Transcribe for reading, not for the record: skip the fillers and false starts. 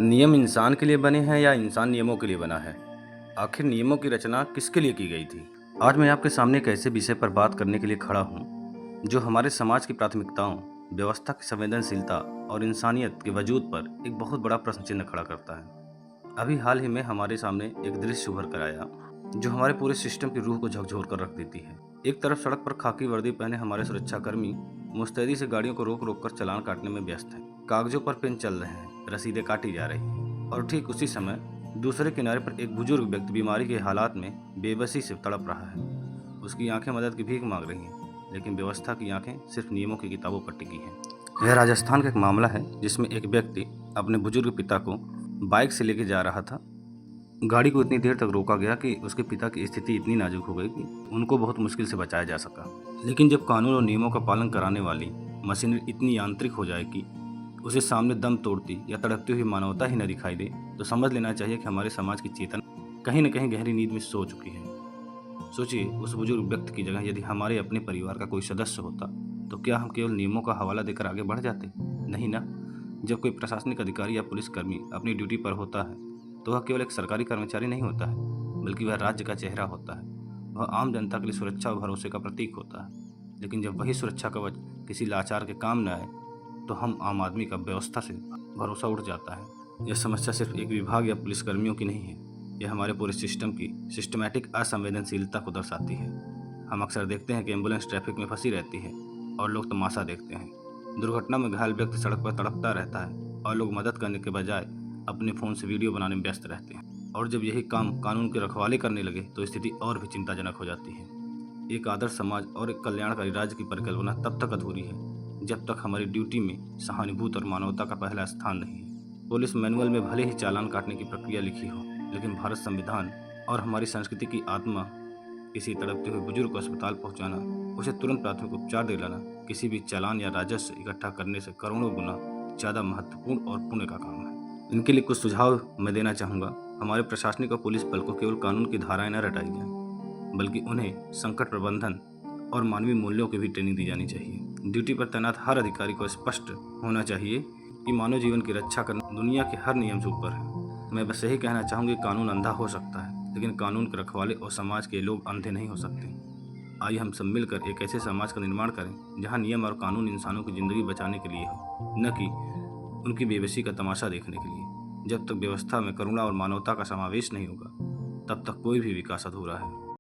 नियम इंसान के लिए बने हैं या इंसान नियमों के लिए बना है? आखिर नियमों की रचना किसके लिए की गई थी? आज मैं आपके सामने एक ऐसे विषय पर बात करने के लिए खड़ा हूँ जो हमारे समाज की प्राथमिकताओं, व्यवस्था की संवेदनशीलता और इंसानियत के वजूद पर एक बहुत बड़ा प्रश्न चिन्ह खड़ा करता है। अभी हाल ही में हमारे सामने एक दृश्य उभर कर आया जो हमारे पूरे सिस्टम की रूह को झकझोर कर रख देती है। एक तरफ सड़क पर खाकी वर्दी पहने हमारे सुरक्षाकर्मी मुस्तैदी से गाड़ियों को रोक रोक कर चालान काटने में व्यस्त हैं। कागजों पर पेन चल रहे हैं, रसीदें काटी जा रही हैं और ठीक उसी समय दूसरे किनारे पर एक बुजुर्ग व्यक्ति बीमारी के हालात में बेबसी से तड़प रहा है। उसकी आंखें मदद की भीख मांग रही हैं, लेकिन व्यवस्था की आंखें सिर्फ नियमों की किताबों पर टिकी हैं। यह राजस्थान का एक मामला है जिसमें एक व्यक्ति अपने बुजुर्ग पिता को बाइक से लेके जा रहा था। गाड़ी को इतनी देर तक रोका गया कि उसके पिता की स्थिति इतनी नाजुक हो गई कि उनको बहुत मुश्किल से बचाया जा सका। लेकिन जब कानून और नियमों का पालन कराने वाली मशीनरी इतनी यांत्रिक हो जाए कि उसे सामने दम तोड़ती या तड़पती हुई मानवता ही न दिखाई दे, तो समझ लेना चाहिए कि हमारे समाज की चेतना कहीं न कहीं गहरी नींद में सो चुकी है। सोचिए, उस बुजुर्ग व्यक्ति की जगह यदि हमारे अपने परिवार का कोई सदस्य होता, तो क्या हम केवल नियमों का हवाला देकर आगे बढ़ जाते? नहीं ना। जब कोई प्रशासनिक अधिकारी या पुलिसकर्मी अपनी ड्यूटी पर होता है, तो वह केवल एक सरकारी कर्मचारी नहीं होता है, बल्कि वह राज्य का चेहरा होता है। वह आम जनता के लिए सुरक्षा और भरोसे का प्रतीक होता है। लेकिन जब वही सुरक्षा कवच किसी लाचार के काम न आए, तो हम आम आदमी का व्यवस्था से भरोसा उठ जाता है। यह समस्या सिर्फ एक विभाग या पुलिसकर्मियों की नहीं है, यह हमारे पूरे सिस्टम की सिस्टमैटिक असंवेदनशीलता को दर्शाती है। हम अक्सर देखते हैं कि एम्बुलेंस ट्रैफिक में फंसी रहती है और लोग तमाशा देखते हैं। दुर्घटना में घायल व्यक्ति सड़क पर तड़पता रहता है और लोग मदद करने के बजाय अपने फ़ोन से वीडियो बनाने में व्यस्त रहते हैं। और जब यही काम कानून के रखवाले करने लगे तो स्थिति और भी चिंताजनक हो जाती है। एक आदर्श समाज और एक कल्याणकारी राज्य की परिकल्पना तब तक अधूरी है जब तक हमारी ड्यूटी में सहानुभूति और मानवता का पहला स्थान नहीं है। पुलिस मैनुअल में भले ही चालान काटने की प्रक्रिया लिखी हो, लेकिन भारत संविधान और हमारी संस्कृति की आत्मा किसी तड़पते हुए बुजुर्ग को अस्पताल पहुंचाना, उसे तुरंत प्राथमिक उपचार दिलाना, किसी भी चालान या राजस्व इकट्ठा करने से करोड़ों गुना ज़्यादा महत्वपूर्ण और पुण्य का काम है। इनके लिए कुछ सुझाव मैं देना चाहूँगा। हमारे प्रशासनिक और पुलिस बल को केवल कानून की धाराएं न रटाई जाएं, बल्कि उन्हें संकट प्रबंधन और मानवीय मूल्यों की भी ट्रेनिंग दी जानी चाहिए। ड्यूटी पर तैनात हर अधिकारी को स्पष्ट होना चाहिए कि मानव जीवन की रक्षा करना दुनिया के हर नियम से ऊपर है। मैं बस यही कहना चाहूँगी, कानून अंधा हो सकता है, लेकिन कानून के रखवाले और समाज के लोग अंधे नहीं हो सकते। आइए हम सब मिलकर एक ऐसे समाज का निर्माण करें जहाँ नियम और कानून इंसानों की ज़िंदगी बचाने के लिए हो, न कि उनकी बेबसी का तमाशा देखने के लिए। जब तक व्यवस्था में करुणा और मानवता का समावेश नहीं होगा, तब तक कोई भी विकास अधूरा है।